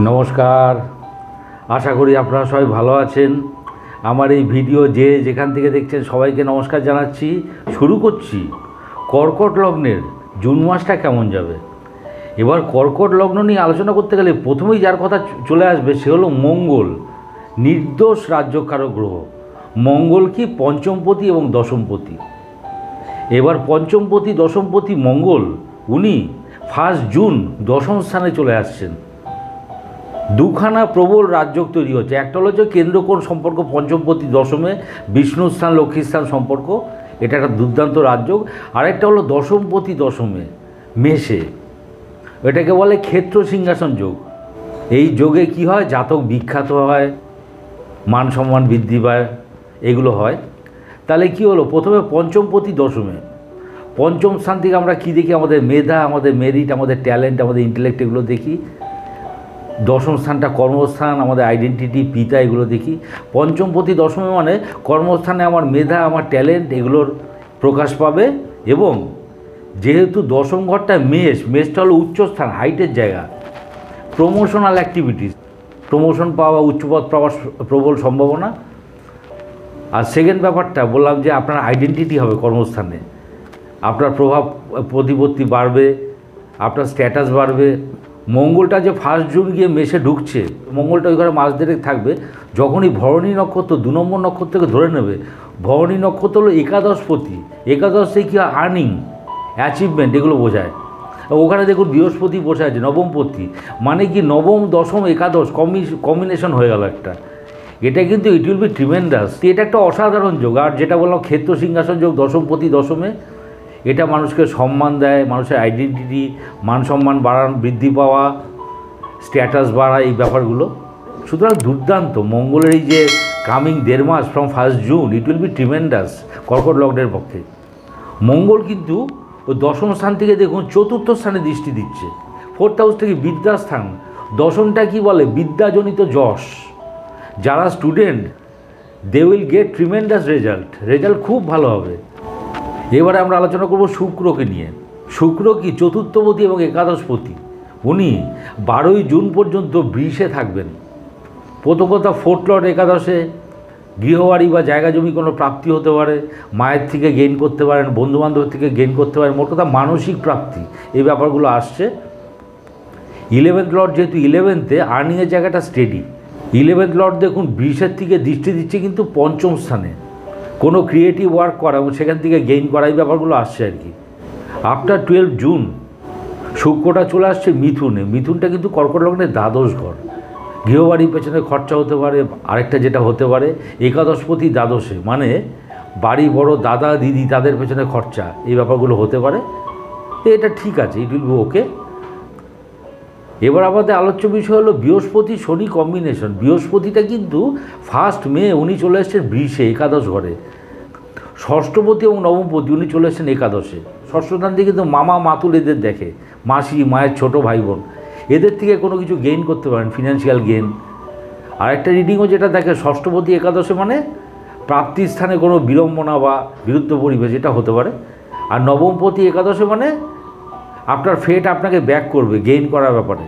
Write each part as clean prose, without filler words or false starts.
নমস্কার, আশা করি আপনারা সবাই ভালো আছেন। আমার এই ভিডিও যে যেখান থেকে দেখছেন সবাইকে নমস্কার জানাচ্ছি। শুরু করছি কর্কট লগ্নের জুন মাসটা কেমন যাবে। এবার কর্কট লগ্ন নিয়ে আলোচনা করতে গেলে প্রথমেই যার কথা চলে আসবে সে হলো মঙ্গল, নির্দোষ রাজ্যকারক গ্রহ। মঙ্গল কি পঞ্চমপতি এবং দশমপতি। এবার পঞ্চমপতি দশমপতি মঙ্গল উনি 1 জুন দশম স্থানে চলে আসছেন। দুখানা প্রবল রাজযোগ তৈরি হচ্ছে। একটা হচ্ছে কেন্দ্রকোণ সম্পর্ক পঞ্চমপতি দশমে, বিষ্ণু স্থান লক্ষ্মী স্থান সম্পর্ক, এটা একটা দুর্দান্ত রাজযোগ। আরেকটা হলো দশমপতি দশমে মেষে, এটাকে বলে ক্ষেত্র সিংহাসন যোগ। এই যোগে কি হয়, জাতক বিখ্যাত হয়, মান সম্মান বৃদ্ধি পায়, এগুলো হয়। তাহলে কি হলো, প্রথমে পঞ্চমপতি দশমে, পঞ্চম স্থান থেকে আমরা কী দেখি, আমাদের মেধা, আমাদের মেরিট, আমাদের ট্যালেন্ট, আমাদের ইন্টেলেক্ট, এগুলো দেখি। দশম স্থানটা কর্মস্থান, আমাদের আইডেন্টিটি, পিতা, এগুলো দেখি। পঞ্চমপতি দশমে মানে কর্মস্থানে আমার মেধা, আমার ট্যালেন্ট, এগুলোর প্রকাশ পাবে। এবং যেহেতু দশম ঘরটা মেষটা হলো উচ্চস্থান, হাইটের জায়গা, প্রমোশনাল অ্যাক্টিভিটিস, প্রমোশন পাওয়া, উচ্চপদ পাওয়ার প্রবল সম্ভাবনা। আর সেকেন্ড ব্যাপারটা বললাম যে আপনার আইডেন্টিটি হবে কর্মস্থানে, আপনার প্রভাব প্রতিপত্তি বাড়বে, আপনার স্ট্যাটাস বাড়বে। মঙ্গলটা যে 1 জুন গিয়ে মেষে ঢুকছে, মঙ্গলটা ওই ঘরে মাস দেড়েক থাকবে। যখনই ভরণী নক্ষত্র 2 নম্বর নক্ষত্রকে ধরে নেবে, ভরণী নক্ষত্র হলো একাদশপতি। একাদশে কী হয়, আর্নিং, অ্যাচিভমেন্ট, এগুলো বোঝায়। ওখানে দেখুন বৃহস্পতি বসে আছে নবমপতি, মানে কি নবম দশম একাদশ কম্বিনেশন হয়ে গেল একটা। এটা কিন্তু ইট উইল বি ট্রিমেন্ডাস। এটা একটা অসাধারণ যোগ। আর যেটা বললাম ক্ষেত্র সিংহাসন যোগ দশমপতি দশমে, এটা মানুষকে সম্মান দেয়, মানুষের আইডেন্টিটি, মান সম্মান বৃদ্ধি পাওয়া, স্ট্যাটাস বাড়া, এই ব্যাপারগুলো। সুতরাং দুর্দান্ত মঙ্গলের এই যে কামিং 1.5 মাস from 1 June, it will be tremendous কর্কট লগ্নের পক্ষে। মঙ্গল কিন্তু ওই দশম স্থান থেকে দেখুন চতুর্থ স্থানে দৃষ্টি দিচ্ছে, 4th হাউস থেকে বিদ্যাস্থান। দশমটা কি বলে, বিদ্যাজনিত যশ। যারা student, they will get tremendous result খুব ভালো হবে। এবারে আমরা আলোচনা করব শুক্রকে নিয়ে। শুক্র কি চতুর্থপতি এবং একাদশপতি। উনি 12ই জুন পর্যন্ত বৃষে থাকবেন। প্রথম কথা, 4th লর্ড একাদশে, গৃহবাড়ি বা জায়গা জমি কোনো প্রাপ্তি হতে পারে, মায়ের থেকে গেইন করতে পারেন, বন্ধুবান্ধব থেকে গেইন করতে পারেন, মোট কথা মানসিক প্রাপ্তি, এই ব্যাপারগুলো আসছে। 11th লর্ড যেহেতু 11th-এ, আর্নিংয়ের জায়গাটা স্টেডি। 11th লর্ড দেখুন বৃষের থেকে দৃষ্টি দিচ্ছে কিন্তু পঞ্চম স্থানে, কোনো ক্রিয়েটিভ ওয়ার্ক করা এবং সেখান থেকে গেইন করা, এই ব্যাপারগুলো আসছে আর কি। আফটার 12 জুন শুক্রটা চলে আসছে মিথুনে। মিথুনটা কিন্তু কর্কট লগ্নের দ্বাদশ ঘর। গৃহবাড়ির পেছনে খরচা হতে পারে। আরেকটা যেটা হতে পারে, একাদশপতি দ্বাদশে, মানে বাড়ি বড় দাদা দিদি, তাদের পেছনে খরচা, এই ব্যাপারগুলো হতে পারে। এটা ঠিক আছে, ইট উইল বি ওকে। এবার আমাদের আলোচ্য বিষয় হলো বৃহস্পতি শনি কম্বিনেশন। বৃহস্পতিটা কিন্তু 1 মে উনি চলে এসেছেন বৃষে, একাদশ ঘরে। ষষ্ঠপতি এবং নবমপতি উনি চলে এসেছেন একাদশে। ষষ্ঠ স্থান থেকে কিন্তু মামা মাতুল এদের দেখে, মাসি, মায়ের ছোট ভাই বোন, এদের থেকে কোনো কিছু গেইন করতে পারেন, ফিনান্সিয়াল গেইন। আরেকটা রিডিংও যেটা দেখে, ষষ্ঠপতি একাদশে মানে প্রাপ্তির স্থানে কোনো বিড়ম্বনা বা বিরুদ্ধ পরিবেশ, এটা হতে পারে। আর নবমপতি একাদশে মানে আপনার ফেট আপনাকে ব্যাক করবে গেইন করার ব্যাপারে।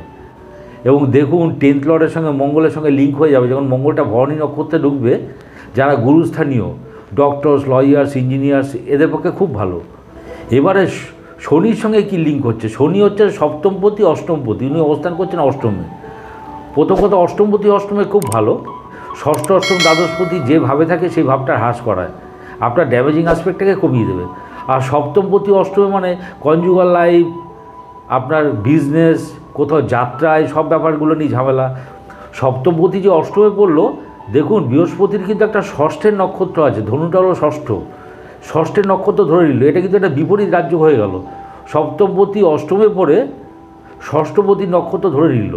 এবং দেখুন 10th লর্ডের সঙ্গে মঙ্গলের সঙ্গে লিঙ্ক হয়ে যাবে। যখন মঙ্গলটা ভরণী নক্ষত্রে ঢুকবে, যারা গুরুস্থানীয় ডক্টরস, লয়ার্স, ইঞ্জিনিয়ার্স, এদের পক্ষে খুব ভালো। এবারে শনির সঙ্গে কি লিঙ্ক হচ্ছে, শনি হচ্ছে সপ্তমপতি অষ্টমপতি, উনি অবস্থান করছেন অষ্টমে। প্রথম কথা, অষ্টমপতি অষ্টমে খুব ভালো। ষষ্ঠ, অষ্টম, দ্বাদশপতি যে ভাবে থাকে সেই ভাবটা হ্রাস করায়, আপনার ড্যামেজিং অ্যাসপেক্টটাকে কমিয়ে দেবে। আর সপ্তমপতি অষ্টমে মানে কনজুগাল লাইফ, আপনার বিজনেস, কোথাও যাত্রায়, সব ব্যাপারগুলো নিয়ে ঝামেলা। সপ্তমপতি যে অষ্টমে পড়লো, দেখুন বৃহস্পতির কিন্তু একটা ষষ্ঠের নক্ষত্র আছে, ধনুটা হলো ষষ্ঠের নক্ষত্র ধরে নিল। এটা কিন্তু একটা বিপরীত রাজ্য হয়ে গেল। সপ্তমপতি অষ্টমে পড়ে ষষ্ঠপতি নক্ষত্র ধরে নিল।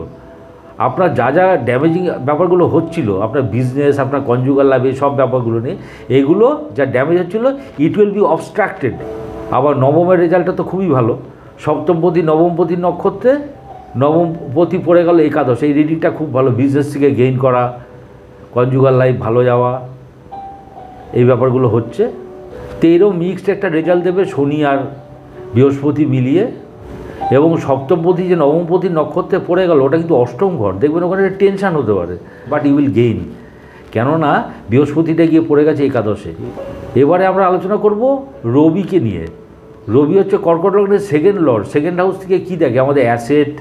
আপনার যা যা ড্যামেজিং ব্যাপারগুলো হচ্ছিল, আপনার বিজনেস, আপনার কনজুগাল লাইফ, এই সব ব্যাপারগুলো নিয়ে, এগুলো যা ড্যামেজ হচ্ছিলো, ইট উইল বি অবস্ট্রাক্টেড। আবার নবমের রেজাল্টটা তো খুবই ভালো। সপ্তমপতি নবমপতির নক্ষত্রে, নবমপতি পড়ে গেল একাদশ, এই রিডিংটা খুব ভালো। বিজনেস থেকে গেইন করা, কনজুগাল লাইফ ভালো যাওয়া, এই ব্যাপারগুলো হচ্ছে। তো এরও মিক্সড একটা রেজাল্ট দেবে শনি আর বৃহস্পতি মিলিয়ে। এবং সপ্তমপতি যে নবমপতি নক্ষত্রে পড়ে গেল ওটা কিন্তু অষ্টম ঘর, দেখবেন ওখানে টেনশান হতে পারে, বাট ইউ উইল গেইন, কেননা বৃহস্পতিটা গিয়ে পড়ে গেছে একাদশে। এবারে আমরা আলোচনা করব রবিকে নিয়ে। রবি হচ্ছে কর্কট লগ্নের সেকেন্ড লর্ড। সেকেন্ড হাউস থেকে কী দেখে? আমাদের অ্যাসেট,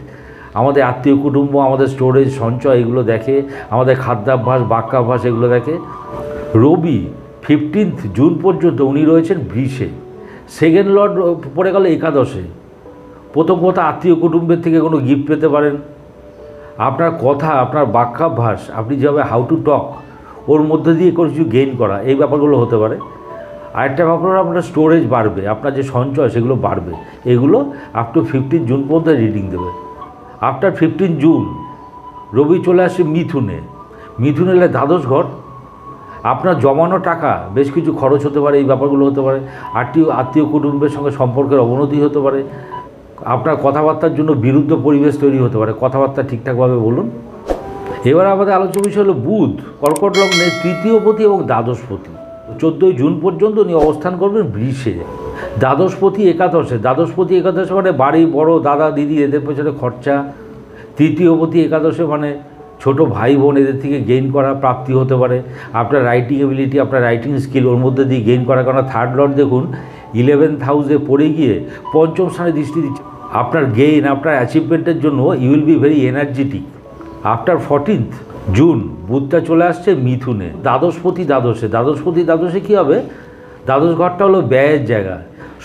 আমাদের আত্মীয় কুটুম্ব, আমাদের স্টোরেজ, সঞ্চয়, এগুলো দেখে, আমাদের খাদ্যাভ্যাস, বাক্যাভ্যাস, এগুলো দেখে। রবি 15 জুন পর্যন্ত উনি রয়েছেন বৃষে। সেকেন্ড লর্ড পড়ে গেল একাদশে। প্রথম কথা, আত্মীয় কুটুম্বের থেকে কোনো গিফট পেতে পারেন। আপনার কথা, আপনার বাক্যাভ্যাস, আপনি যেভাবে হাউ টু টক, ওর মধ্যে দিয়ে কোনো কিছু গেইন করা, এই ব্যাপারগুলো হতে পারে। আরেকটা ব্যাপার, আপনার স্টোরেজ বাড়বে, আপনার যে সঞ্চয় সেগুলো বাড়বে। এগুলো আপ টু 15 জুন পর্যন্ত রিডিং দেবে। আফটার 15 জুন রবি চলে আসে মিথুনে। মিথুনে এলে দ্বাদশ ঘর, আপনার জমানো টাকা বেশ কিছু খরচ হতে পারে, এই ব্যাপারগুলো হতে পারে। আত্মীয় কুটুম্বের সঙ্গে সম্পর্কের অবনতি হতে পারে। আপনার কথাবার্তার জন্য বিরুদ্ধ পরিবেশ তৈরি হতে পারে, কথাবার্তা ঠিকঠাকভাবে বলুন। এবার আমাদের আলোচ্য বিষয় হলো বুধ, কর্কট লগ্নের তৃতীয়পতি এবং দ্বাদশপতি। 14 জুন পর্যন্ত উনি অবস্থান করবেন বৃষে। দ্বাদশপতি একাদশে। দ্বাদশপতি একাদশে মানে বাড়ি, বড় দাদা দিদি, এদের পেছনে খরচা। তৃতীয়পতি একাদশে মানে ছোট ভাই বোন, এদের থেকে গেইন করা, প্রাপ্তি হতে পারে। আপনার রাইটিং এবিলিটি, আপনার রাইটিং স্কিল, ওর মধ্যে দিয়ে গেইন করা। কারণ থার্ড লর্ড দেখুন 11th হাউসে পড়ে গিয়ে পঞ্চম স্থানে দৃষ্টি দিচ্ছে। আপনার গেইন, আপনার অ্যাচিভমেন্টের জন্য you will be very energetic. After 14th June বুধটা চলে আসছে মিথুনে। দ্বাদশপতি দ্বাদশে। দ্বাদশপতি দ্বাদশে কী হবে? দ্বাদশ ঘরটা হলো ব্যয়ের জায়গা।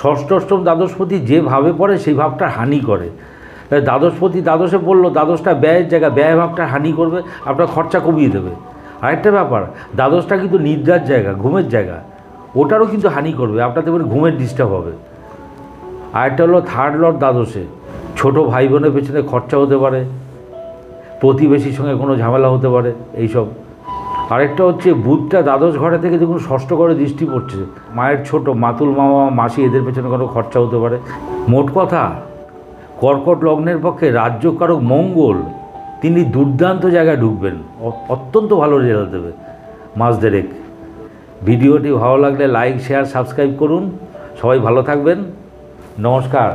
ষষ্ঠ অষ্টম দ্বাদশপতি যেভাবে পড়ে সেই ভাবটা হানি করে। তাই দ্বাদশপতি দ্বাদশে পড়লো, দ্বাদশটা ব্যয়ের জায়গা, ব্যয় ভাবটা হানি করবে, আপনার খরচা কমিয়ে দেবে। আরেকটা ব্যাপার, দ্বাদশটা কিন্তু নিদ্রার জায়গা, ঘুমের জায়গা, ওটারও কিন্তু হানি করবে, আপনার দেখবেন ঘুমের ডিস্টার্ব হবে। আরেকটা হলো থার্ড লর্ড দ্বাদশে। ছোট ভাই বোনের পেছনে খরচা হতে পারে, প্রতিবেশীর সঙ্গে কোনো ঝামেলা হতে পারে, এইসব। আরেকটা হচ্ছে বুধটা দ্বাদশ ঘরে থেকে দেখুন ষষ্ঠ ঘরে দৃষ্টি পড়ছে, মায়ের ছোট মাতুল মামা মাসি, এদের পেছনে কোনো খরচা হতে পারে। মোট কথা, কর্কট লগ্নের পক্ষে রাজ্যকারক মঙ্গল, তিনি দুর্দান্ত জায়গায় ঢুকবেন, অত্যন্ত ভালো রেজাল্ট দেবে মাস দেড়েক। ভিডিওটি ভালো লাগলে লাইক, শেয়ার, সাবস্ক্রাইব করুন। সবাই ভালো থাকবেন। নমস্কার।